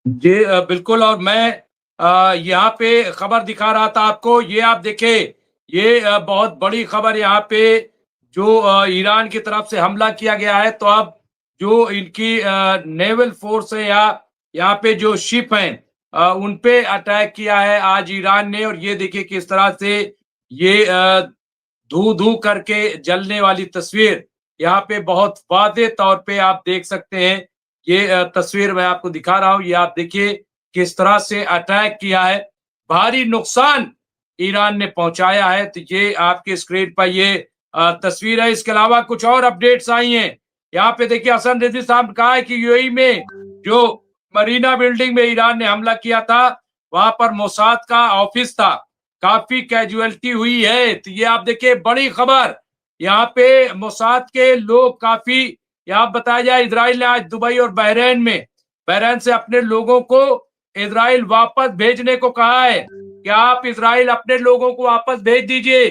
जी बिल्कुल। और मैं यहाँ पे खबर दिखा रहा था आपको, ये आप देखें, ये बहुत बड़ी खबर यहाँ पे, जो ईरान की तरफ से हमला किया गया है। तो अब जो इनकी नेवल फोर्स है, या यहाँ पे जो शिप हैं, उन पे अटैक किया है आज ईरान ने। और ये देखिए किस तरह से ये धू-धू करके जलने वाली तस्वीर यहाँ पे बहुत वाज़ेह तौर पे आप देख सकते हैं। ये तस्वीर मैं आपको दिखा रहा हूँ, ये आप देखिए किस तरह से अटैक किया है। भारी नुकसान ईरान ने पहुँचाया है। तो ये आपकी स्क्रीन पर ये तस्वीर है। इसके अलावा कुछ और अपडेट्स आई हैं। यहाँ पे देखिए हसन रज़ी साहब ने कहा है कि यूएई में जो मरीना बिल्डिंग में ईरान ने हमला किया था, वहाँ पर मोसाद का ऑफिस था। काफ़ी कैजुअल्टी हुई है। तो ये आप देखिए बड़ी खबर, यहाँ पे मोसाद के लोग काफ़ी, यहाँ बताया जाए इज़राइल ने आज दुबई और बहरीन से अपने लोगों को इज़राइल वापस भेजने को कहा है कि आप इज़राइल अपने लोगों को वापस भेज दीजिए।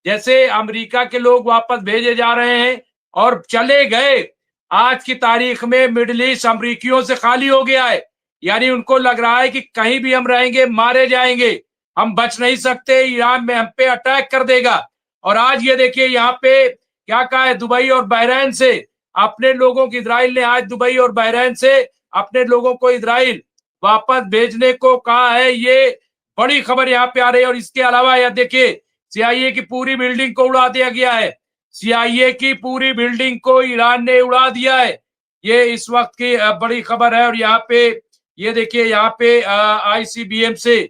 जैसे अमेरिका के लोग वापस भेजे जा रहे हैं और चले गए। आज की तारीख में मिडल ईस्ट अमरीकियों से खाली हो गया है। यानी उनको लग रहा है कि कहीं भी हम रहेंगे, मारे जाएंगे, हम बच नहीं सकते, ईरान में हम पे अटैक कर देगा। और आज ये देखिए यहाँ पे क्या कहा है, दुबई और बहरीन से अपने लोगों की, इजराइल ने आज दुबई और बहरीन से अपने लोगों को इजराइल वापस भेजने को कहा है। ये बड़ी खबर यहाँ पे आ रही है। और इसके अलावा यह देखिए, सीआईए की पूरी बिल्डिंग को उड़ा दिया गया है। सीआईए की पूरी बिल्डिंग को ईरान ने उड़ा दिया है। ये इस वक्त की बड़ी खबर है। और यहाँ पे ये देखिए, यहाँ पे आईसीबीएम से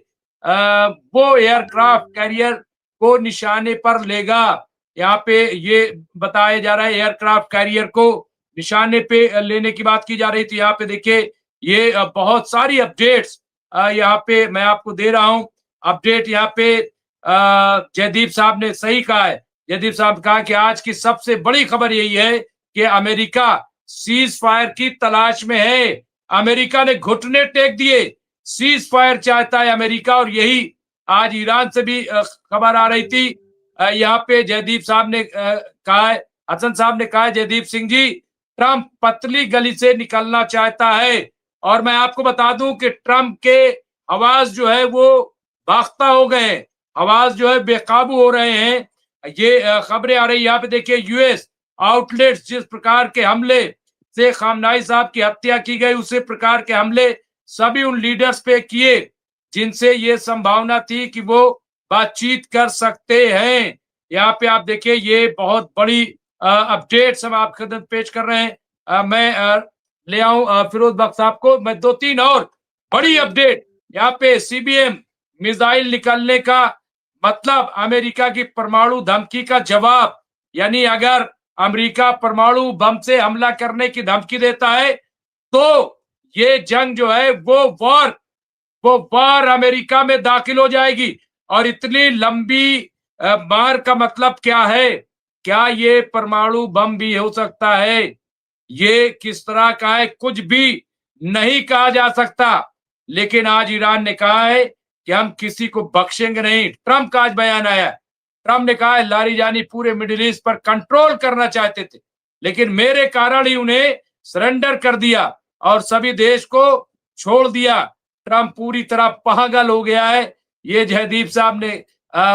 वो एयरक्राफ्ट कैरियर को निशाने पर लेगा। यहाँ पे ये बताया जा रहा है, एयरक्राफ्ट कैरियर को निशाने पे लेने की बात की जा रही थी। यहाँ पे देखिए ये बहुत सारी अपडेट्स यहाँ पे मैं आपको दे रहा हूँ। अपडेट यहाँ पे जयदीप साहब ने सही कहा है। जयदीप साहब कहा कि आज की सबसे बड़ी खबर यही है कि अमेरिका सीज फायर की तलाश में है। अमेरिका ने घुटने टेक दिए, सीज फायर चाहता है अमेरिका। और यही आज ईरान से भी खबर आ रही थी। यहाँ पे जयदीप साहब ने कहा है, हसन साहब ने कहा है, जयदीप सिंह जी, ट्रंप पतली गली से निकलना चाहता है। और मैं आपको बता दूं कि ट्रंप के आवाज जो है वो बाख्ता हो गए हैं, आवाज जो है बेकाबू हो रहे हैं। ये खबरें आ रही। यहाँ पे देखिए यूएस आउटलेट्स, जिस प्रकार के हमले से खामनाई साहब की हत्या की गई, उसी प्रकार के हमले सभी उन लीडर्स पे किए जिनसे ये संभावना थी कि वो बातचीत कर सकते हैं। यहाँ पे आप देखिए ये बहुत बड़ी अपडेट्स हम आपके खिदमत पेश कर रहे हैं। मैं ले आऊं फिरोज बख्श साहब को। मैं दो तीन और बड़ी अपडेट यहाँ पे, सीबीएम मिसाइल निकलने का मतलब अमेरिका की परमाणु धमकी का जवाब। यानी अगर अमेरिका परमाणु बम से हमला करने की धमकी देता है, तो ये जंग जो है वो वार अमेरिका में दाखिल हो जाएगी। और इतनी लंबी मार का मतलब क्या है? क्या ये परमाणु बम भी हो सकता है? ये किस तरह का है, कुछ भी नहीं कहा जा सकता। लेकिन आज ईरान ने कहा है कि हम किसी को बख्शेंगे नहीं। ट्रंप का आज बयान आया है। ट्रंप ने कहा है लारीजानी पूरे मिडिल ईस्ट पर कंट्रोल करना चाहते थे, लेकिन मेरे कारण ही उन्हें सरेंडर कर दिया और सभी देश को छोड़ दिया। ट्रंप पूरी तरह पागल हो गया है। ये जयदीप साहब ने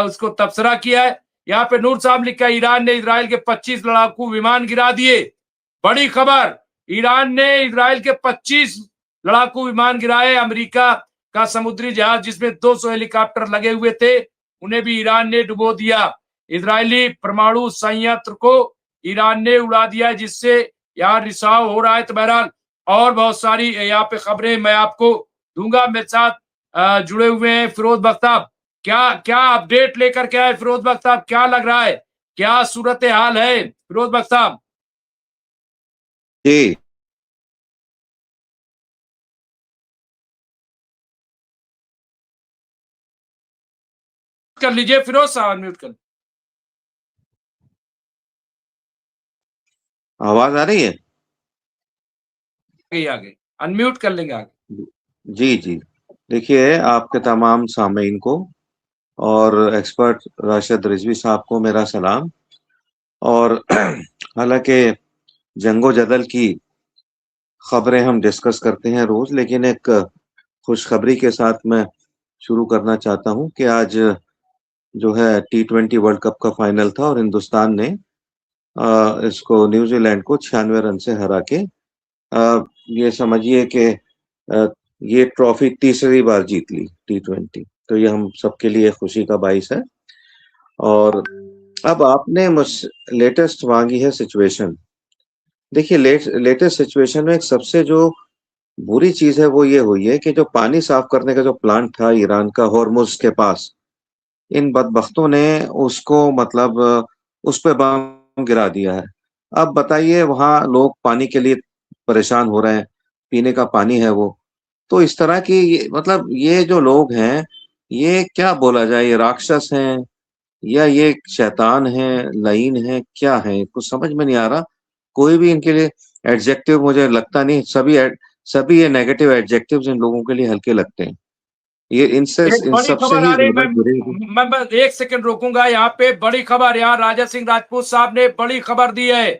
उसको तबसरा किया है। यहाँ पे नूर साहब लिखा है, ईरान ने इजराइल के 25 लड़ाकू विमान गिरा दिए। बड़ी खबर, ईरान ने इजराइल के 25 लड़ाकू विमान गिराए। अमेरिका का समुद्री जहाज जिसमें 200 हेलीकॉप्टर लगे हुए थे, उन्हें भी ईरान ने डुबो दिया। इजरायली परमाणु संयंत्र को ईरान ने उड़ा दिया, जिससे यहाँ रिसाव हो रहा है। तो बहरहाल और बहुत सारी यहाँ पे खबरें मैं आपको दूंगा। मेरे साथ जुड़े हुए हैं फिरोज बख्श साहब। क्या क्या अपडेट लेकर के आए फिरोज बख्श साहब? क्या लग रहा है, क्या सूरत हाल है फिरोज बख्श साहब? जी। कर लीजिए फिरोज साहब, म्यूट कर आवाज आ रही है? आगे अनम्यूट कर लेंगे आगे। जी जी। देखिए, आपके तमाम सामीन को और एक्सपर्ट राशिद रिजवी साहब को मेरा सलाम। और हालांकि जंगो जदल की खबरें हम डिस्कस करते हैं रोज, लेकिन एक खुशखबरी के साथ मैं शुरू करना चाहता हूँ कि आज जो है T20 वर्ल्ड कप का फाइनल था और हिंदुस्तान ने इसको न्यूजीलैंड को 96 रन से हरा के ये समझिए कि ये ट्रॉफी तीसरी बार जीत ली T20, तो ये हम सबके लिए खुशी का बाइस है। और अब आपने मुझ लेटेस्ट मांगी है सिचुएशन। देखिए लेटेस्ट सिचुएशन में एक सबसे जो बुरी चीज है वो ये हुई है कि जो पानी साफ करने का जो प्लांट था ईरान का हॉर्मुज के पास, इन बदबख्तों ने उसको मतलब उस पे बम गिरा दिया है। अब बताइए वहाँ लोग पानी के लिए परेशान हो रहे हैं, पीने का पानी है वो। तो इस तरह की मतलब ये जो लोग हैं, ये क्या बोला जाए, ये राक्षस हैं या ये शैतान हैं, लईन हैं, क्या हैं? कुछ समझ में नहीं आ रहा। कोई भी इनके लिए एडजेक्टिव मुझे लगता नहीं, सभी ये नेगेटिव एडजेक्टिव्स इन लोगों के लिए हल्के लगते हैं। ये एक इन बड़ी सबसे खबर ही आ रही, ज्यादा बुरे। मैं बस एक सेकंड रोकूंगा यहाँ पे। बड़ी खबर, यहाँ राजा सिंह राजपूत साहब ने बड़ी खबर दी है,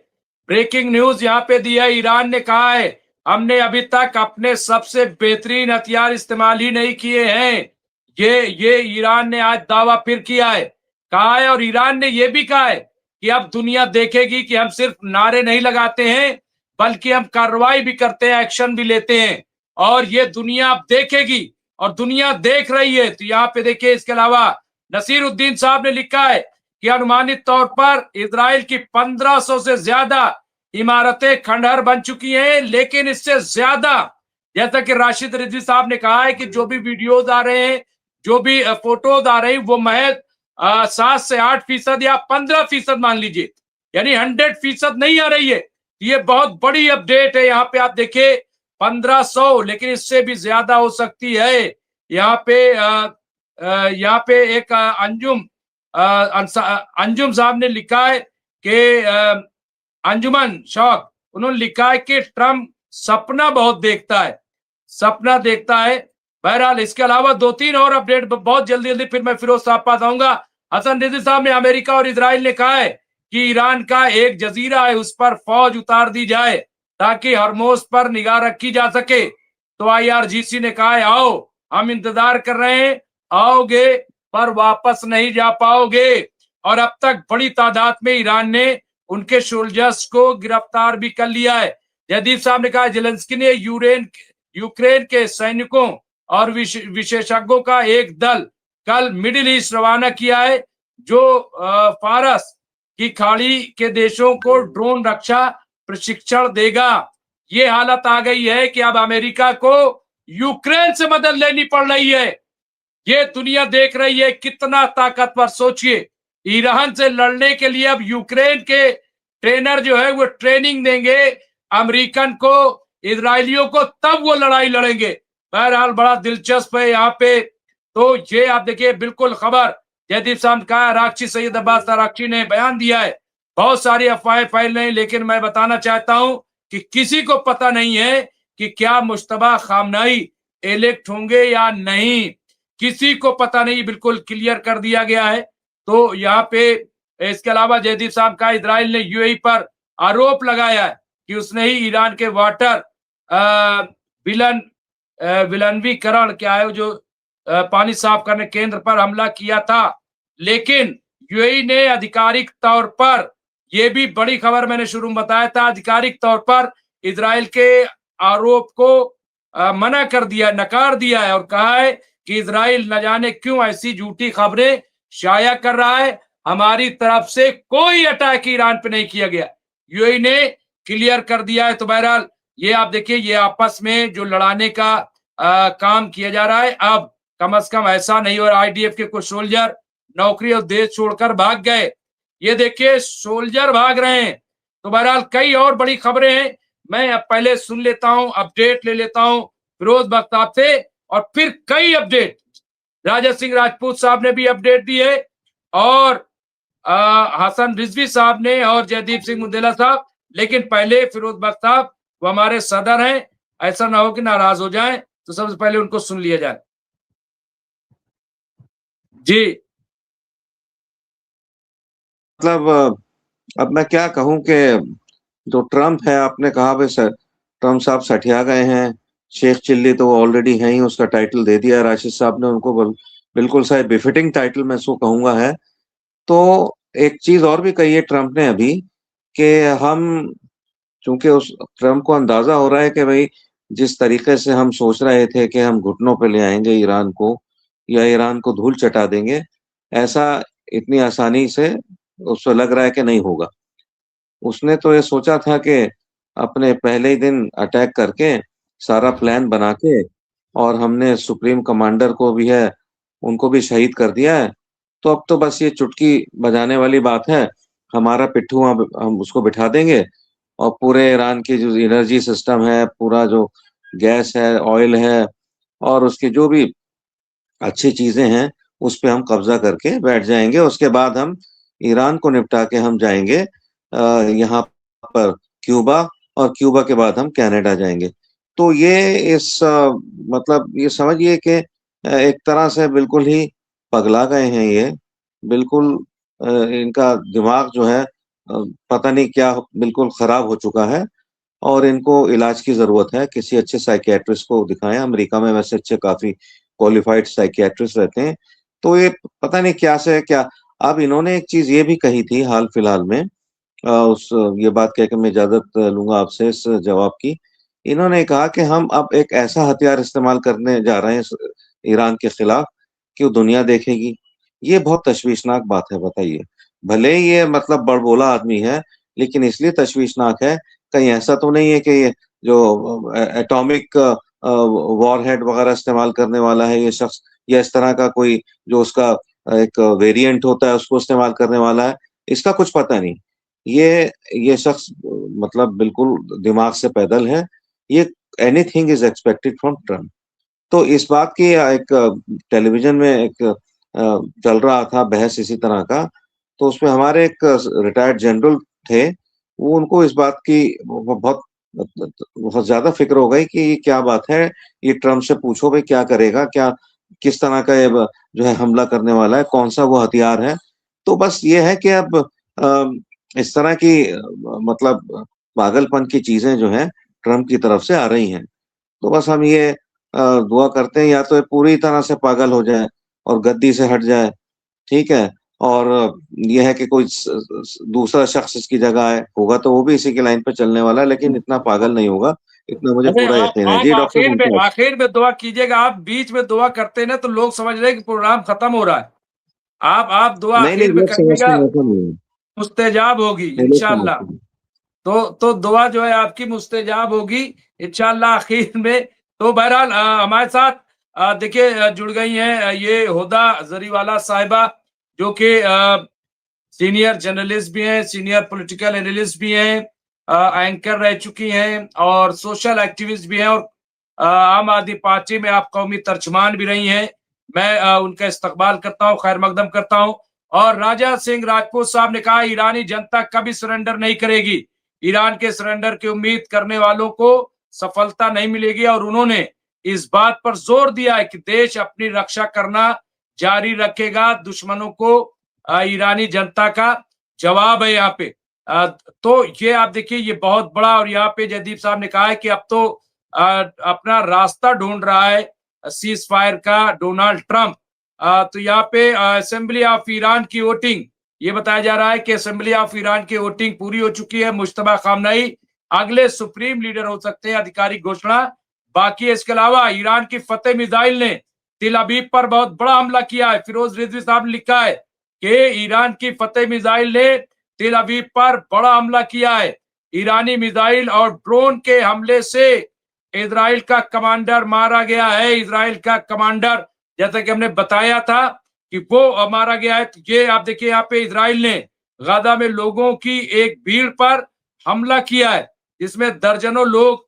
ब्रेकिंग न्यूज यहाँ पे दी है। ईरान ने कहा है हमने अभी तक अपने सबसे बेहतरीन हथियार इस्तेमाल ही नहीं किए हैं। ये ईरान ने आज दावा फिर किया है, कहा है। और ईरान ने यह भी कहा है कि अब दुनिया देखेगी कि हम सिर्फ नारे नहीं लगाते हैं, बल्कि हम कार्रवाई भी करते हैं, एक्शन भी लेते हैं। और ये दुनिया अब देखेगी और दुनिया देख रही है। तो यहाँ पे देखिए, इसके अलावा नसीर उद्दीन साहब ने लिखा है कि अनुमानित तौर पर इजराइल की 1500 से ज्यादा इमारतें खंडहर बन चुकी हैं, लेकिन इससे ज्यादा, जैसा कि राशिद रिजवी साहब ने कहा है कि जो भी वीडियोज आ रहे हैं, जो भी फोटोज आ रही, वो महज 7 से 8% या 15% मान लीजिए, यानी 100% नहीं आ रही है। ये बहुत बड़ी अपडेट है। यहाँ पे आप देखिए 1500, लेकिन इससे भी ज्यादा हो सकती है। यहाँ पे यहाँ पे एक अंजुम साहब ने लिखा है कि अंजुमन शौक, उन्होंने लिखा है कि ट्रम्प सपना बहुत देखता है, सपना देखता है। बहरहाल इसके अलावा 2-3 और अपडेट बहुत जल्दी जल्दी, फिर मैं फिरोज साहब पास आऊंगा। हसन रिजवी साहब ने, अमेरिका और इजराइल ने कहा है कि ईरान का एक जजीरा है, उस पर फौज उतार दी जाए ताकि हरमोज पर निगाह रखी जा सके। तो IRGC ने कहा है आओ, हम इंतजार कर रहे हैं, आओगे पर वापस नहीं जा पाओगे। और अब तक बड़ी तादाद में ईरान ने उनके सोल्जर्स को गिरफ्तार भी कर लिया है। जयदीप साहब ने कहा जेलेंस्की ने यूक्रेन के सैनिकों और विशेषज्ञों का एक दल कल मिडिल ईस्ट रवाना किया है, जो फारस की खाड़ी के देशों को ड्रोन रक्षा प्रशिक्षण देगा। ये हालत आ गई है कि अब अमेरिका को यूक्रेन से मदद लेनी पड़ रही है। ये दुनिया देख रही है कितना ताकतवर। सोचिए, ईरान से लड़ने के लिए अब यूक्रेन के ट्रेनर जो है वो ट्रेनिंग देंगे अमेरिकन को, इजरायलियों को, तब वो लड़ाई लड़ेंगे। बहरहाल बड़ा दिलचस्प है यहाँ पे। तो ये आप देखिए, बिल्कुल खबर जयदीप साहब का, राक्षी सैयद अब्बास राक्षी ने बयान दिया है। बहुत सारी अफवाहें फैल रही, लेकिन मैं बताना चाहता हूं कि किसी को पता नहीं है कि क्या मुश्तबा खामनाई इलेक्ट होंगे या नहीं, किसी को पता नहीं, बिल्कुल क्लियर कर दिया गया है। तो यहाँ पे इसके अलावा जयदीप साहब का, इजराइल ने UAE पर आरोप लगाया है कि उसने ही ईरान के वाटर विलन विलनवीकरण क्या है, जो पानी साफ करने केंद्र पर हमला किया था। लेकिन UAE ने आधिकारिक तौर पर, यह भी बड़ी खबर मैंने शुरू में बताया था, आधिकारिक तौर पर इजराइल के आरोप को मना कर दिया, नकार दिया है और कहा है कि इजराइल न जाने क्यों ऐसी झूठी खबरें शाया कर रहा है। हमारी तरफ से कोई अटैक ईरान पे नहीं किया गया, UAE ने क्लियर कर दिया है। तो बहरहाल ये आप देखिए, ये आपस में जो लड़ाने का काम किया जा रहा है, अब कम से कम ऐसा नहीं हो रहा IDF के कुछ सोल्जर नौकरी और देश छोड़कर भाग गए। ये देखिए सोल्जर भाग रहे हैं। तो बहरहाल कई और बड़ी खबरें हैं, मैं अब पहले सुन लेता हूं, अपडेट ले लेता हूं फिरोज बख्ताब से, और फिर कई अपडेट राजा सिंह राजपूत साहब ने भी अपडेट दी है, और हसन रिजवी साहब ने, और जयदीप सिंह मुंडेला साहब। लेकिन पहले फिरोज बख्ताब, वो हमारे सदर हैं, ऐसा ना हो कि नाराज हो जाएं, तो सबसे पहले उनको सुन लिया जाए। जी मतलब अब मैं क्या कहूं कि जो ट्रम्प है, आपने कहा भाई सर ट्रम्प साहब सठिया गए हैं, शेख चिल्ली तो ऑलरेडी है ही, उसका टाइटल दे दिया राशिद साहब ने उनको, बिल्कुल शायद बिफिटिंग टाइटल मैं इसको कहूंगा है। तो एक चीज और भी कही है ट्रंप ने अभी कि हम, चूंकि उस ट्रंप को अंदाजा हो रहा है कि भाई जिस तरीके से हम सोच रहे थे कि हम घुटनों पे ले आएंगे ईरान को या ईरान को धूल चटा देंगे, ऐसा इतनी आसानी से उसको लग रहा है कि नहीं होगा। उसने तो ये सोचा था कि अपने पहले ही दिन अटैक करके सारा प्लान बना के, और हमने सुप्रीम कमांडर को भी है उनको भी शहीद कर दिया है, तो अब तो बस ये चुटकी बजाने वाली बात है, हमारा पिट्ठू वहां हम उसको बिठा देंगे और पूरे ईरान की जो एनर्जी सिस्टम है, पूरा जो गैस है, ऑयल है और उसकी जो भी अच्छी चीजें हैं, उस पे हम कब्जा करके बैठ जाएंगे। उसके बाद हम ईरान को निपटा के हम जाएंगे यहाँ पर क्यूबा, और क्यूबा के बाद हम कनाडा जाएंगे। तो ये मतलब ये समझिए कि एक तरह से बिल्कुल ही पगला गए हैं ये, बिल्कुल इनका दिमाग जो है पता नहीं क्या बिल्कुल खराब हो चुका है, और इनको इलाज की जरूरत है। किसी अच्छे साइकियाट्रिस्ट को दिखाएं, अमेरिका में वैसे अच्छे काफी क्वालिफाइड साइकियाट्रिस्ट रहते हैं। तो ये पता नहीं क्या से क्या। अब इन्होंने एक चीज ये भी कही थी हाल फिलहाल में, उस ये बात कह के मैं इजाजत लूंगा आपसे इस जवाब की। इन्होंने कहा कि हम अब एक ऐसा हथियार इस्तेमाल करने जा रहे हैं ईरान के खिलाफ कि वो दुनिया देखेगी। ये बहुत तशवीशनाक बात है, बताइए। भले ही ये मतलब बड़बोला आदमी है, लेकिन इसलिए तशवीशनाक है, कहीं ऐसा तो नहीं है कि ये जो एटॉमिक वॉरहेड वगैरह इस्तेमाल करने वाला है ये शख्स, या इस तरह का कोई जो उसका एक वेरिएंट होता है उसको इस्तेमाल करने वाला है, इसका कुछ पता नहीं। ये शख्स मतलब बिल्कुल दिमाग से पैदल है। ये anything is expected from Trump. तो इस बात की एक टेलीविजन में एक चल रहा था बहस इसी तरह का, तो उसमें हमारे एक रिटायर्ड जनरल थे, वो उनको इस बात की बहुत बहुत ज्यादा फिक्र हो गई कि ये क्या बात है, ये ट्रम्प से पूछो भाई क्या करेगा, क्या किस तरह का ये जो है हमला करने वाला है, कौन सा वो हथियार है। तो बस ये है कि अब इस तरह की मतलब पागलपन की चीजें जो है ट्रम्प की तरफ से आ रही हैं। तो बस हम ये दुआ करते हैं या तो ये पूरी तरह से पागल हो जाए और गद्दी से हट जाए, ठीक है। और ये है कि कोई दूसरा शख्स इसकी जगह आए, होगा तो वो भी इसी की लाइन पे चलने वाला है, लेकिन इतना पागल नहीं होगा, इतना मुझे अरे पूरा यकीन है। आप जी डॉक्टर मुमताज। आखिर में दुआ कीजिएगा। आप बीच में दुआ करते हैं ना तो लोग समझ रहे हैं कि प्रोग्राम खत्म हो रहा है। आप दुआ नहीं नहीं, आखिर में लोग समझते करिएगा, हैं ऐसा नहीं है, मुस्तजाब होगी वो लोग इंशाल्लाह। समझते हैं। तो दुआ जो है आपकी मुस्तजाब होगी इंशाल्लाह आखिर में। तो बहरहाल हमारे साथ देखिए जुड़ गई हैं ये हुदा जरीवाला साहिबा, जो कि सीनियर जर्नलिस्ट भी हैं, सीनियर पॉलिटिकल एनालिस्ट भी हैं, एंकर रह चुकी हैं और सोशल एक्टिविस्ट भी हैं, और आम आदमी पार्टी में आप कौमी तर्जमान भी रही हैं। मैं उनका इस्तकबाल करता हूं, खैर मकदम करता हूं। और राजा सिंह राजपूत साहब ने कहा ईरानी जनता कभी सरेंडर नहीं करेगी, ईरान के सरेंडर की उम्मीद करने वालों को सफलता नहीं मिलेगी, और उन्होंने इस बात पर जोर दिया है कि देश अपनी रक्षा करना जारी रखेगा, दुश्मनों को ईरानी जनता का जवाब है यहाँ पे। तो ये आप देखिए ये बहुत बड़ा, और यहाँ पे जयदीप साहब ने कहा है कि अब तो अपना रास्ता ढूंढ रहा है सीज फायर का डोनाल्ड ट्रंप। तो यहाँ पे असेंबली ऑफ ईरान की वोटिंग, ये बताया जा रहा है कि असेंबली ऑफ ईरान की वोटिंग पूरी हो चुकी है। मुश्तबा खामनेई अगले सुप्रीम लीडर हो सकते हैं, आधिकारिक घोषणा बाकी है। इसके अलावा ईरान की फतेह मिसाइल ने तिल अबीब पर बहुत बड़ा हमला किया है। फिरोज रिजवी साहब ने लिखा है कि ईरान की फतेह मिसाइल ने तिल अबीब पर बड़ा हमला किया है। ईरानी मिसाइल और ड्रोन के हमले से इजराइल का कमांडर मारा गया है। इजराइल का कमांडर, जैसा कि हमने बताया था कि वो मारा गया है। तो ये आप देखिए यहाँ पे इजराइल ने गाजा में लोगों की एक भीड़ पर हमला किया है, जिसमें दर्जनों लोग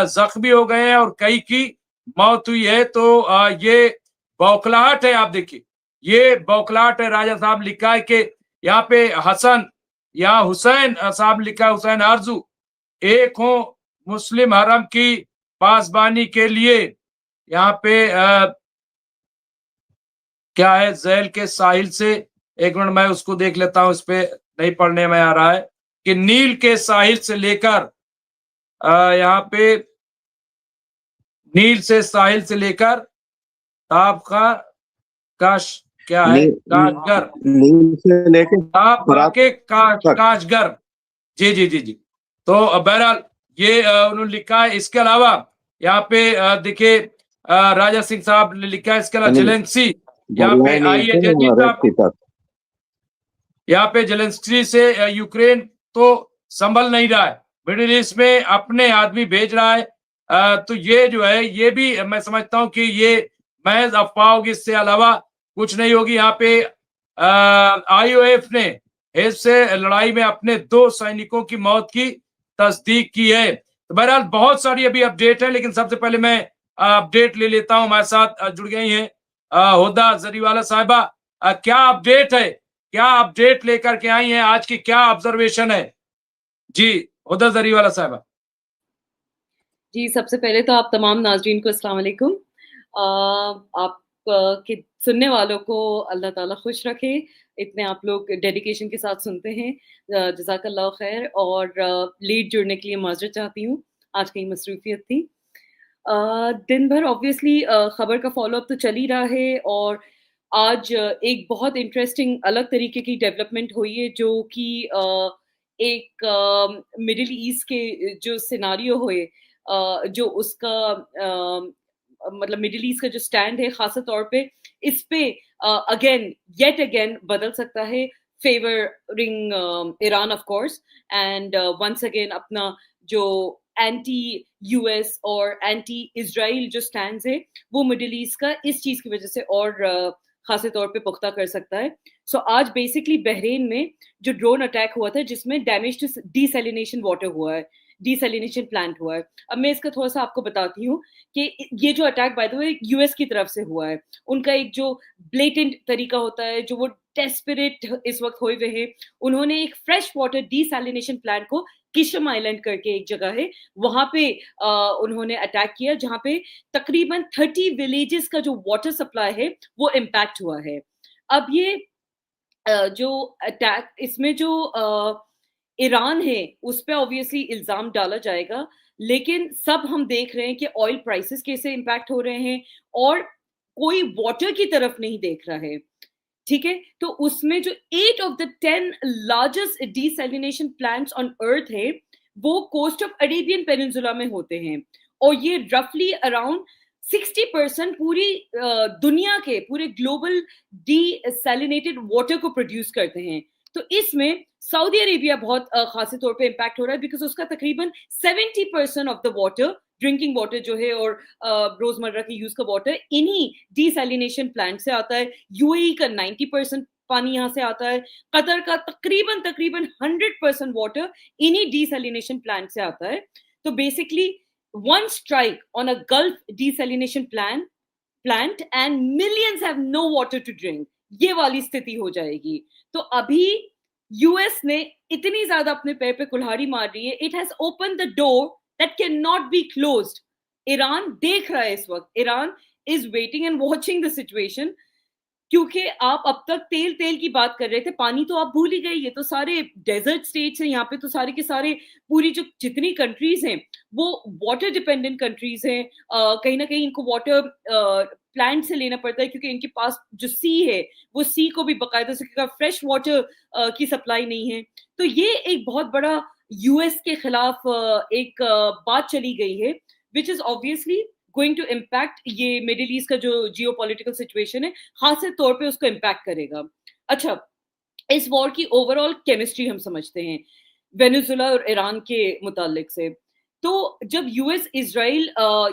जख्मी हो गए हैं और कई की मौत हुई है। तो ये बौखलाहट है, आप देखिए ये बौखलाहट है। राजा साहब लिखा है कि यहाँ पे हसन, यहाँ हुसैन साहब लिखा है, हुसैन आरजू एक हो मुस्लिम हरम की पासबानी के लिए। यहाँ पे क्या है, जैल के साहिल से, एक मिनट मैं उसको देख लेता हूं, इस पे नहीं पढ़ने में आ रहा है कि नील के साहिल से लेकर यहाँ पे नील से साहिल से लेकर ताप का काश क्या है काशगर नील से लेके ताप फरात के तक। काशगर। जी जी जी जी। तो बहरहाल ये उन्होंने लिखा है। इसके अलावा यहाँ पे देखिए राजा सिंह साहब ने लिखा है। इसके अलावा यानी जेलेंस्की यहाँ पे दरियाई नील आई है से जयदीप रेड साहब। सी तक। यहाँ पे जेलेंस्की से यूक्रेन तो संभल नहीं रहा है, मिडिल ईस्ट में अपने आदमी भेज रहा है। तो ये जो है ये भी मैं समझता हूं कि ये महज अफवाह होगी, इससे अलावा कुछ नहीं होगी। यहाँ पे आईओएफ ने हेज से लड़ाई में अपने 2 सैनिकों की मौत की तस्दीक की है। तो बहरहाल बहुत सारी अभी अपडेट है, लेकिन सबसे पहले मैं अपडेट ले लेता हूं। हमारे साथ जुड़ गई हैं हुदा जरीवाला साहिबा। क्या अपडेट है, क्या अपडेट लेकर के आई हैं, आज की क्या ऑब्जर्वेशन है? जी हुदा जरीवाला साहिबा। जी, सबसे पहले तो आप तमाम नाज़रीन को अस्सलाम वालेकुम। आप के सुनने वालों को अल्लाह ताला खुश रखे, इतने आप लोग डेडिकेशन के साथ सुनते हैं। जज़ाकल्लाह खैर। और लेट जुड़ने के लिए माज़रत चाहती हूँ, आज कहीं मसरूफ़ियत थी। दिन भर ऑब्वियसली खबर का फ़ॉलो अप तो चल ही रहा है, और आज एक बहुत इंटरेस्टिंग अलग तरीके की डेवलपमेंट हुई है, जो कि एक मिडल ईस्ट के जो सिनेरियो हुए, जो उसका मतलब मिडल ईस्ट का जो स्टैंड है खासा तौर पे इस पे अगेन येट अगेन बदल सकता है, favouring Iran of course, and once again अपना जो एंटी यूएस और एंटी इजराइल जो स्टैंड है वो मिडिल ईस्ट का इस चीज की वजह से और खासे तौर पे पुख्ता कर सकता है। सो आज बेसिकली बहरीन में जो ड्रोन अटैक हुआ था, जिसमें डैमेज टू डीसैलिनेशन वाटर हुआ है, डीसैलिनेशन प्लांट हुआ है। अब मैं इसका थोड़ा सा आपको बताती हूँ कि ये जो attack by the way US की तरफ से हुआ है। उनका एक जो ब्लेटेंट तरीका होता है, जो वो डेस्परेट इस वक्त हुए हुए हैं, उन्होंने एक फ्रेश वाटर डीसैलिनेशन प्लांट को किशम आइलैंड करके एक जगह है वहां पे उन्होंने अटैक किया, जहां पे तकरीबन 30 विलेजेस का जो वाटर सप्लाई है वो इम्पैक्ट हुआ है। अब ये जो अटैक, इसमें जो ईरान है उस पर ऑब्वियसली इल्जाम डाला जाएगा, लेकिन सब हम देख रहे हैं कि ऑयल प्राइसेस कैसे इम्पैक्ट हो रहे हैं और कोई वाटर की तरफ नहीं देख रहा है। ठीक है, तो उसमें जो 8 of the 10 largest desalination plants on earth है वो कोस्ट ऑफ अरेबियन पेनिनसुला में होते हैं, और ये रफली अराउंड 60% पूरी दुनिया के पूरे ग्लोबल डीसैलिनेटेड वाटर को प्रोड्यूस करते हैं। तो इसमें सऊदी अरेबिया बहुत खासे तौर पे इम्पैक्ट हो रहा है, बिकॉज उसका तकरीबन 70% of the water, drinking water जो है और रोजमर्रा के यूज का वाटर इन्हीं डीसैलिनेशन प्लांट से आता है। यूएई का 90% पानी यहाँ से आता है। कतर का तकरीबन 100% वाटर इन्हीं डीसैलिनेशन प्लांट से आता है। तो basically one strike on a Gulf desalination plant and millions have no water to drink, ये वाली स्थिति हो जाएगी। तो अभी यूएस ने इतनी ज्यादा अपने पैर पे कुल्हाड़ी मार रही है, it has open the door that can not be closed. Iran देख रहा है इस वक्त, Iran is waiting and watching the situation, क्योंकि आप अब तक तेल की बात कर रहे थे, पानी तो आप भूल ही गए। ये तो सारे डेजर्ट स्टेट्स हैं, यहाँ पे तो सारे के सारे पूरी जो जितनी कंट्रीज हैं वो वाटर डिपेंडेंट कंट्रीज हैं। कहीं ना कहीं इनको वाटर प्लांट से लेना पड़ता है, क्योंकि इनके पास जो सी है वो सी को भी बाकायदा से फ्रेश वाटर की सप्लाई नहीं है। तो ये एक बहुत बड़ा यूएस के खिलाफ एक बात चली गई है, which is obviously going to impact ये मिडिल ईस्ट का जो जियोपॉलिटिकल सिचुएशन है, खासे तौर पे उसको इम्पैक्ट करेगा। अच्छा, इस वॉर की ओवरऑल केमिस्ट्री हम समझते हैं वेनेजुएला और ईरान के मुतालिक से। तो जब यूएस इजराइल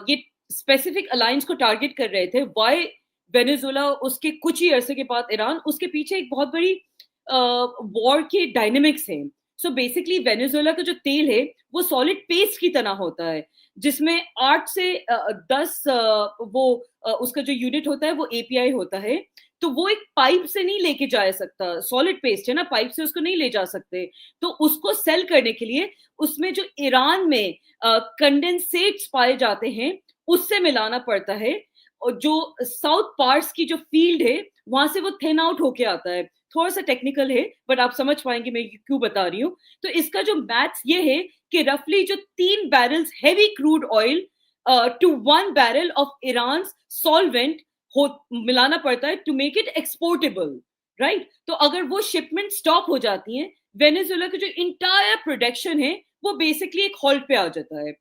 ये स्पेसिफिक अलायंस को टारगेट कर रहे थे, वाई वेनेजुएला उसके कुछ ही अरसे के बाद ईरान, उसके पीछे एक बहुत बड़ी वॉर के डायनेमिक्स हैं। सो बेसिकली वेनेजुएला का जो तेल है वो सॉलिड पेस्ट की तरह होता है, जिसमें 8 से 10 वो उसका जो यूनिट होता है वो एपीआई होता है। तो वो एक पाइप से नहीं लेके जा सकता, सॉलिड पेस्ट है ना, पाइप से उसको नहीं ले जा सकते। तो उसको सेल करने के लिए उसमें जो ईरान में कंडेंसेट्स पाए जाते हैं उससे मिलाना पड़ता है, और जो साउथ पार्ट्स की जो फील्ड है वहां से वो थिन आउट होके आता है। थोड़ा सा टेक्निकल है बट आप समझ पाएंगे मैं क्यों बता रही हूँ। तो इसका जो मैथ्स ये है कि रफली जो 3 barrels heavy crude oil to 1 barrel of Iran's solvent मिलाना पड़ता है to make it exportable, right? तो अगर वो शिपमेंट स्टॉप हो जाती है, वेनेजुएला का जो इंटायर प्रोडक्शन है वो बेसिकली एक हॉल्ट पे आ जाता है।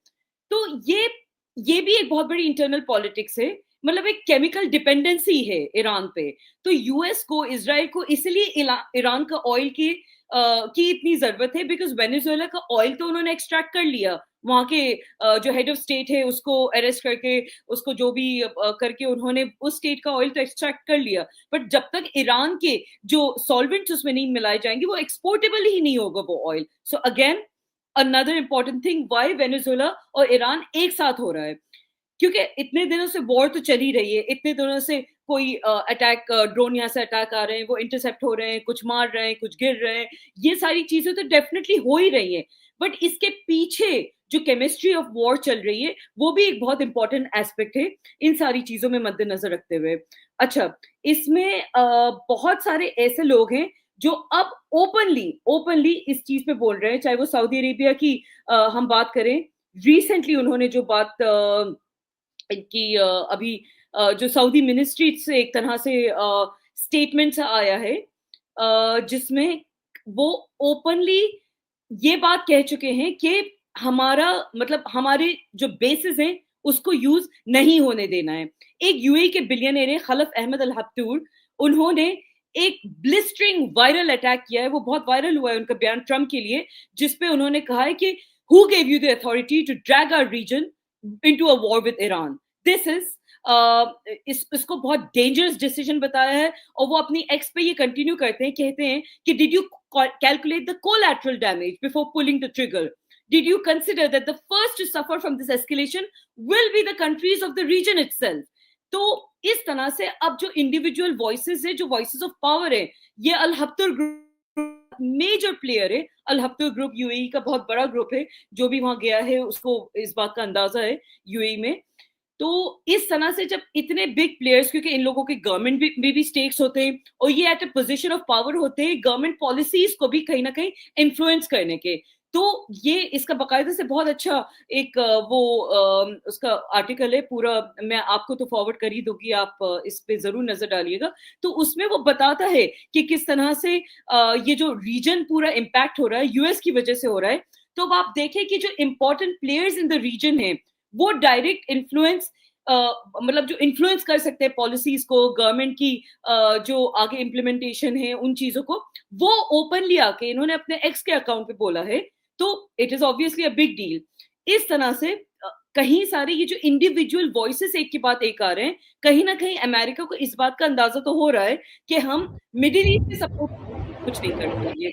तो ये भी एक बहुत बड़ी इंटरनल पॉलिटिक्स है, मतलब एक केमिकल डिपेंडेंसी है ईरान पे। तो यूएस को, इजराइल को इसलिए ईरान का ऑयल की इतनी जरूरत है बिकॉज वेनेजुएला का ऑयल तो उन्होंने एक्सट्रैक्ट कर लिया, वहां के जो हेड ऑफ स्टेट है उसको अरेस्ट करके, उसको जो भी करके उन्होंने उस स्टेट का ऑयल तो एक्सट्रैक्ट कर लिया, बट जब तक ईरान के जो सॉल्वेंट्स उसमें नहीं मिलाए जाएंगे वो एक्सपोर्टेबल ही नहीं होगा वो oil. So again another important thing why Venezuela और ईरान एक साथ हो रहा है, क्योंकि इतने दिनों से वॉर तो चली रही है, इतने दिनों से कोई अटैक, ड्रोन यहाँ से अटैक आ रहे हैं, वो इंटरसेप्ट हो रहे हैं, कुछ मार रहे हैं, कुछ गिर रहे हैं, ये सारी चीजें तो डेफिनेटली हो ही रही हैं, बट इसके पीछे जो केमिस्ट्री ऑफ वॉर चल रही है वो भी एक बहुत इंपॉर्टेंट एस्पेक्ट है इन सारी चीजों में मद्देनजर रखते हुए। अच्छा, इसमें बहुत सारे ऐसे लोग हैं जो अब ओपनली इस चीज पे बोल रहे हैं, चाहे वो सऊदी अरेबिया की हम बात करें, रिसेंटली उन्होंने जो बात कि अभी जो सऊदी मिनिस्ट्री से एक तरह से स्टेटमेंट आया है जिसमें वो ओपनली ये बात कह चुके हैं कि हमारा मतलब हमारे जो बेसिस हैं उसको यूज नहीं होने देना है। एक यूएई के बिलियनर है खलफ अहमद अल हब्तूर, उन्होंने एक ब्लिस्टरिंग वायरल अटैक किया है, वो बहुत वायरल हुआ है उनका बयान ट्रम्प के लिए, जिसपे उन्होंने कहा है कि who gave you the authority to drag our region into a war with Iran. This is इसको बहुत डेंजरस डिसीजन बताया है, और वो अपनी एक्स पे ये कंटिन्यू करते हैं, कहते हैं कि did you calculate the collateral damage before pulling the trigger, did you consider that the first to suffer from this escalation will be the countries of the region itself. तो इस तरह से अब जो इंडिविजुअल वॉइसेस है, जो voices of power है, ये अल हब्तूर ग्रुप मेजर प्लेयर है। अल हब्तूर ग्रुप यूएई का बहुत बड़ा ग्रुप है, जो भी वहां गया है उसको इस बात का अंदाजा है यूएई में। तो इस तरह से जब इतने बिग प्लेयर्स, क्योंकि इन लोगों के गवर्नमेंट में भी स्टेक्स होते हैं और ये at a position of power होते हैं गवर्नमेंट पॉलिसीज को भी कहीं ना कहीं इन्फ्लुएंस करने के, तो ये इसका बाकायदा से बहुत अच्छा एक वो उसका आर्टिकल है पूरा, मैं आपको तो फॉरवर्ड कर ही दूंगी, आप इस पे जरूर नजर डालिएगा। तो उसमें वो बताता है कि किस तरह से ये जो रीजन पूरा इम्पैक्ट हो रहा है यूएस की वजह से हो रहा है। तो अब आप देखें कि जो important players in the region है वो डायरेक्ट इन्फ्लुएंस मतलब जो इन्फ्लुएंस कर सकते हैं पॉलिसीज को, गवर्नमेंट की जो आगे इम्प्लीमेंटेशन है उन चीजों को, वो ओपनली आके इन्होंने अपने एक्स के अकाउंट पे बोला है। तो it is obviously a big deal. इस तरह से कहीं सारे ये जो इंडिविजुअल वॉइसेस एक के बाद एक आ रहे हैं, कहीं ना कहीं अमेरिका को इस बात का अंदाजा तो हो रहा है कि हम मिडिल ईस्ट के सपोर्ट कुछ नहीं कर पाएंगे।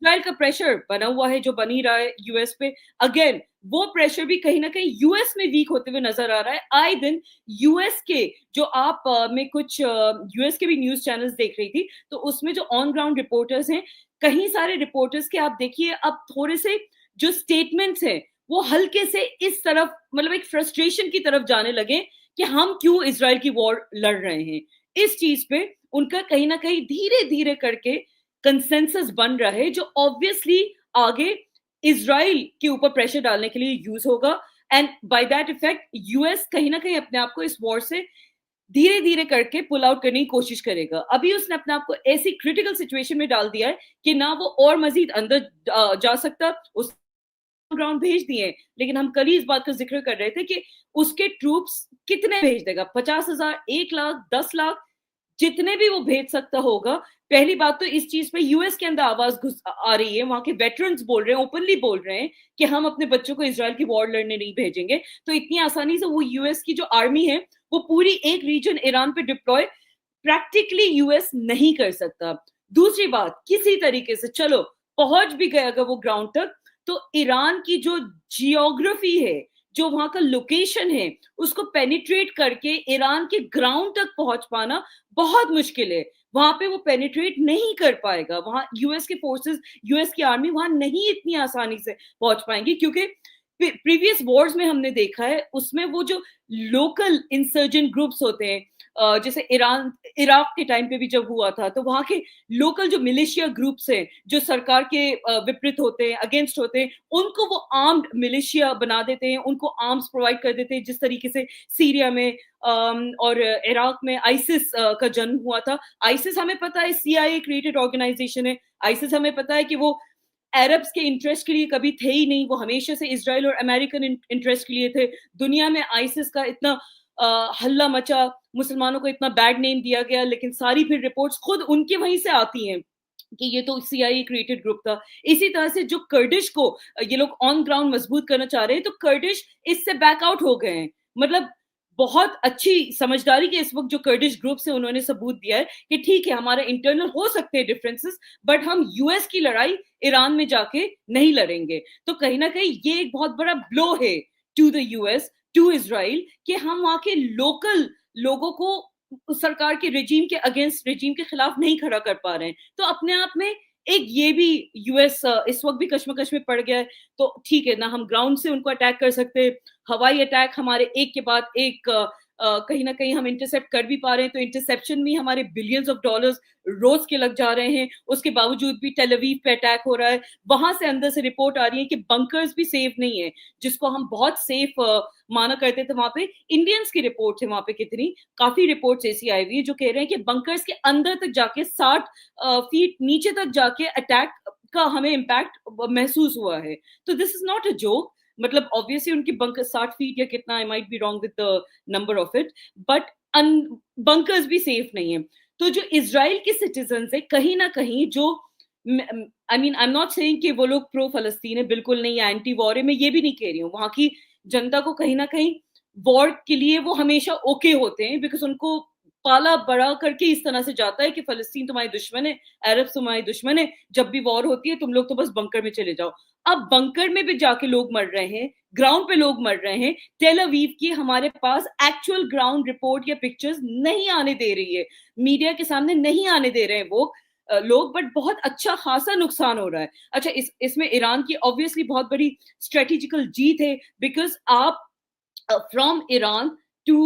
इजराइल का प्रेशर बना हुआ है, जो बनी रहा है यूएस पे, अगेन वो प्रेशर भी कहीं ना कहीं यूएस में वीक होते हुए नजर आ रहा है। आए दिन यूएस के जो आप मैं कुछ यूएस के भी न्यूज चैनल्स देख रही थी, तो उसमें जो ऑन ग्राउंड रिपोर्टर्स हैं, कहीं सारे रिपोर्टर्स के आप देखिए अब थोड़े से जो स्टेटमेंट्स हैं वो हल्के से इस तरफ, मतलब एक फ्रस्ट्रेशन की तरफ जाने लगे कि हम क्यों इजराइल की वॉर लड़ रहे हैं। इस चीज पे उनका कहीं ना कहीं धीरे धीरे करके कंसेंसस बन रहा है, जो ऑब्वियसली आगे इजराइल के ऊपर प्रेशर डालने के लिए यूज होगा, and by that effect US कहीं ना कहीं अपने आप को इस वॉर से धीरे धीरे करके पुल आउट करने की कोशिश करेगा। अभी उसने अपने आप को ऐसी क्रिटिकल सिचुएशन में डाल दिया है कि ना वो और मजीद अंदर जा सकता, उस ग्राउंड भेज दिए, लेकिन हम कल ही इस बात का जिक्र कर रहे थे कि उसके ट्रूप्स कितने भेज देगा, 50,000, 1 लाख, 10 लाख, जितने भी वो भेज सकता होगा। पहली बात तो इस चीज पे यूएस के अंदर आवाज घुस आ रही है, वहां के वेटरन्स बोल रहे हैं, ओपनली बोल रहे हैं कि हम अपने बच्चों को इजराइल की वॉर लड़ने नहीं भेजेंगे। तो इतनी आसानी से वो यूएस की जो आर्मी है वो पूरी एक रीजन ईरान पे डिप्लॉय प्रैक्टिकली यूएस नहीं कर सकता। दूसरी बात, किसी तरीके से चलो पहुंच भी गया अगर वो ग्राउंड तक, तो ईरान की जो जियोग्राफी है, जो वहां का लोकेशन है, उसको पेनिट्रेट करके ईरान के ग्राउंड तक पहुंच पाना बहुत मुश्किल है। वहां पे वो पेनिट्रेट नहीं कर पाएगा, वहां यूएस के फोर्सेस, यूएस की आर्मी वहां नहीं इतनी आसानी से पहुंच पाएंगी, क्योंकि प्रीवियस वॉर्स में हमने देखा है उसमें वो जो लोकल इंसर्जेंट ग्रुप्स होते हैं, जैसे इराक के टाइम पे भी जब हुआ था, तो वहां के लोकल जो मिलिशिया ग्रुप्स हैं, जो सरकार के विपरीत होते हैं, अगेंस्ट होते हैं, उनको वो आर्म्ड मिलिशिया बना देते हैं, उनको आर्म्स प्रोवाइड कर देते हैं, जिस तरीके से सीरिया में और इराक में आइसिस का जन्म हुआ था। आइसिस हमें पता है CIA क्रिएटेड ऑर्गेनाइजेशन है। आइसिस हमें पता है कि वो अरब्स के इंटरेस्ट के लिए कभी थे ही नहीं, वो हमेशा से इजराइल और अमेरिकन इंटरेस्ट के लिए थे। दुनिया में आइसिस का इतना हल्ला मचा, मुसलमानों को इतना बैड नेम दिया गया, लेकिन सारी फिर रिपोर्ट्स खुद उनके वहीं से आती हैं कि ये तो CIA क्रिएटेड ग्रुप था। इसी तरह से जो कर्डिश को ये लोग ऑन ग्राउंड मजबूत करना चाह रहे हैं, तो कर्डिश इससे बैकआउट हो गए हैं। मतलब बहुत अच्छी समझदारी के इस वक्त जो कर्डिश ग्रुप से उन्होंने सबूत दिया है कि ठीक है, हमारे इंटरनल हो सकते हैं डिफरेंसेस, बट हम US की लड़ाई ईरान में जाके नहीं लड़ेंगे। तो कहीं ना कहीं ये एक बहुत बड़ा ब्लो है to the US, to Israel, कि हम वहां के लोकल लोगों को सरकार के रेजीम के अगेंस्ट, रेजीम के खिलाफ नहीं खड़ा कर पा रहे हैं। तो अपने आप में एक ये भी US इस वक्त भी कश्मकश में पड़ गया है। तो ठीक है ना, हम ग्राउंड से उनको अटैक कर सकते हैं, हवाई अटैक हमारे एक के बाद एक कहीं ना कहीं हम इंटरसेप्ट कर भी पा रहे हैं। तो इंटरसेप्शन में हमारे बिलियंस ऑफ डॉलर्स रोज के लग जा रहे हैं। उसके बावजूद भी टेल अवीव पे अटैक हो रहा है। वहां से अंदर से रिपोर्ट आ रही है कि बंकर्स भी सेफ नहीं है, जिसको हम बहुत सेफ माना करते थे। वहां पे इंडियंस की रिपोर्ट है, वहां पे कितनी काफी रिपोर्ट्स ऐसी आई हुई है जो कह रहे हैं कि बंकर्स के अंदर तक जाके 60 फीट नीचे तक जाके अटैक का हमें इम्पैक्ट महसूस हुआ है। तो this is not a joke. मतलब ऑब्वियसली उनकी बंकर 60 फीट या कितना, I might be wrong with the number of it, but bunkers भी सेफ नहीं है। तो जो इजराइल के सिटीजन है, कहीं ना कहीं जो, I mean I am not saying कि वो लोग प्रो फलस्तीन है, बिल्कुल नहीं, या एंटी वॉर है, मैं ये भी नहीं कह रही हूँ। वहां की जनता को कहीं ना कहीं वॉर के लिए वो हमेशा ओके होते हैं, बिकॉज उनको पाला बड़ा करके इस तरह से जाता है कि फलस्तीन तुम्हारी दुश्मन है, अरब तुम्हारी दुश्मन है, जब भी वॉर होती है तुम लोग तो बस बंकर में चले जाओ। अब बंकर में भी जाके लोग मर रहे हैं, ग्राउंड पे लोग मर रहे हैं। टेल अवीव की हमारे पास एक्चुअल ग्राउंड रिपोर्ट या पिक्चर्स नहीं आने दे रही है, मीडिया के सामने नहीं आने दे रहे हैं वो लोग, बट बहुत अच्छा खासा नुकसान हो रहा है। अच्छा, इसमें ईरान की ऑब्वियसली बहुत बड़ी स्ट्रेटेजिकल जीत है, बिकॉज आप फ्रॉम ईरान टू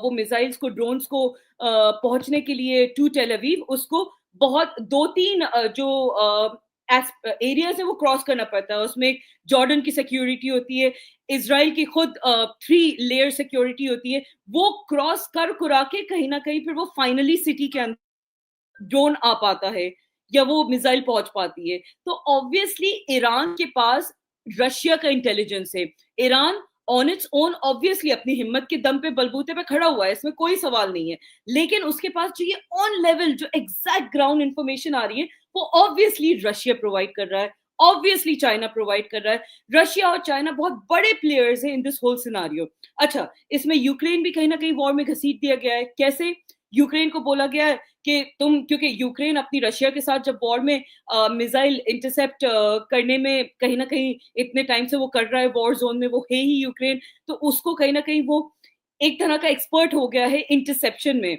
वो मिसाइल्स को, ड्रोन्स को पहुंचने के लिए टू टेल अवीव, उसको बहुत 2-3 जो एरियाज है वो क्रॉस करना पड़ता है। उसमें जॉर्डन की सिक्योरिटी होती है, इजराइल की खुद 3 लेयर सिक्योरिटी होती है। वो क्रॉस कर कुरा के कहीं ना कहीं फिर वो फाइनली सिटी के अंदर ड्रोन आ पाता है या वो मिसाइल पहुंच पाती है। तो ऑब्वियसली ईरान के पास रशिया का इंटेलिजेंस है। Iran on its own obviously अपनी हिम्मत के दम पे, बलबूते पे खड़ा हुआ है, इसमें कोई सवाल नहीं है, लेकिन उसके पास जो ये ऑन लेवल जो एग्जैक्ट ग्राउंड इंफॉर्मेशन आ रही है वो ऑब्वियसली रशिया प्रोवाइड कर रहा है, ऑब्वियसली चाइना प्रोवाइड कर रहा है। रशिया और चाइना बहुत बड़े प्लेयर्स हैं इन दिस होल सिनारियो। अच्छा, इसमें यूक्रेन भी कहीं ना कहीं वॉर में घसीट दिया गया है। कैसे? यूक्रेन को बोला गया है कि तुम, क्योंकि यूक्रेन अपनी रशिया के साथ जब वॉर में मिसाइल इंटरसेप्ट करने में कहीं ना कहीं इतने टाइम से वो कर रहा है, वॉर जोन में वो है ही यूक्रेन, तो उसको कहीं ना कहीं वो एक तरह का एक्सपर्ट हो गया है इंटरसेप्शन में।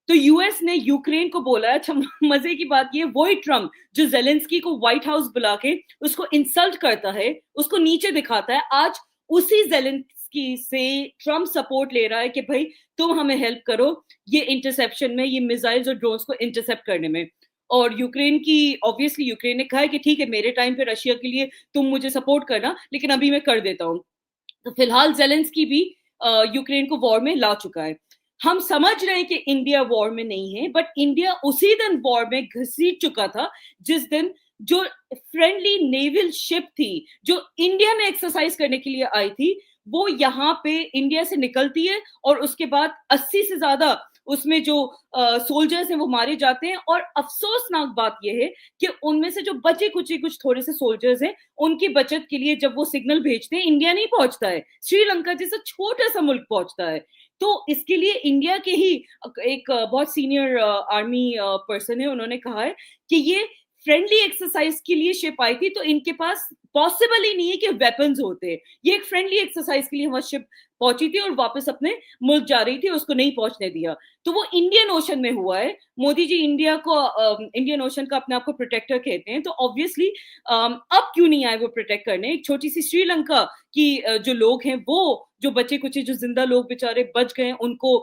तो यूएस ने यूक्रेन को बोला है। अच्छा, मजे की बात ये, वही ट्रम्प जो जेलेंस्की को व्हाइट हाउस बुला के उसको इंसल्ट करता है, उसको नीचे दिखाता है, आज उसी जेलेंस्की से ट्रम्प सपोर्ट ले रहा है कि भाई तुम हमें हेल्प करो ये इंटरसेप्शन में, ये मिसाइल्स और ड्रोन्स को इंटरसेप्ट करने में। और यूक्रेन की, ऑब्वियसली यूक्रेन ने कहा है कि ठीक है, मेरे टाइम पे रशिया के लिए तुम मुझे सपोर्ट करना, लेकिन अभी मैं कर देता हूँ। तो फिलहाल जेलेंस्की भी यूक्रेन को वॉर में ला चुका है। हम समझ रहे हैं कि इंडिया वॉर में नहीं है, बट इंडिया उसी दिन वॉर में घसीट चुका था जिस दिन जो फ्रेंडली नेवल शिप थी, जो इंडिया में एक्सरसाइज करने के लिए आई थी, वो यहाँ पे इंडिया से निकलती है और उसके बाद 80 से ज्यादा उसमें जो सोल्जर्स हैं वो मारे जाते हैं। और अफसोसनाक बात यह है कि उनमें से जो बचे कुचे कुछ थोड़े से सोल्जर्स हैं, उनकी बचत के लिए जब वो सिग्नल भेजते हैं, इंडिया नहीं पहुंचता है, श्रीलंका जैसा छोटा सा मुल्क पहुंचता है। तो इसके लिए इंडिया के ही एक बहुत सीनियर आर्मी पर्सन है, उन्होंने कहा है कि ये फ्रेंडली एक्सरसाइज के लिए शिप आई थी, तो इनके पास पॉसिबल ही नहीं है कि वेपन्स होते। ये एक फ्रेंडली एक्सरसाइज के लिए वहां शिप पहुंची थी और वापस अपने मुल्क जा रही थी, उसको नहीं पहुंचने दिया। तो वो इंडियन ओशन में हुआ है। मोदी जी इंडिया को इंडियन ओशन का अपने आप को प्रोटेक्टर कहते हैं, तो ऑब्वियसली अब क्यों नहीं आए वो प्रोटेक्ट करने। एक छोटी सी श्रीलंका की जो लोग हैं, वो जो बचे कुछ जो जिंदा लोग बेचारे बच गए, उनको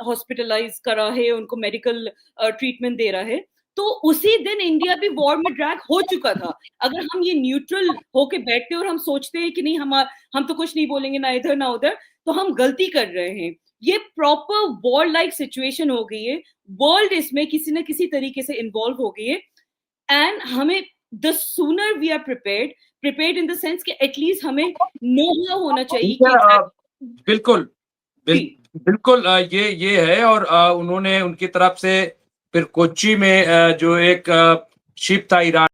हॉस्पिटलाइज करा है, उनको मेडिकल ट्रीटमेंट दे रहा है। तो उसी दिन इंडिया भी वॉर में ड्रैग हो चुका था। अगर हम ये न्यूट्रल होके बैठते और हम सोचते हैं कि नहीं हम तो कुछ नहीं बोलेंगे ना इधर ना उधर, तो हम गलती कर रहे हैं। ये प्रॉपर वॉर लाइक सिचुएशन हो गई है, वर्ल्ड इसमें किसी न किसी तरीके से इन्वॉल्व हो गई है। एंड हमें the sooner we are prepared in the sense कि एटलीस्ट हमें नो होना चाहिए कि बिल्कुल बिल्कुल ये है। और उन्होंने उनकी तरफ से फिर कोच्चि में जो एक शिप था ईरान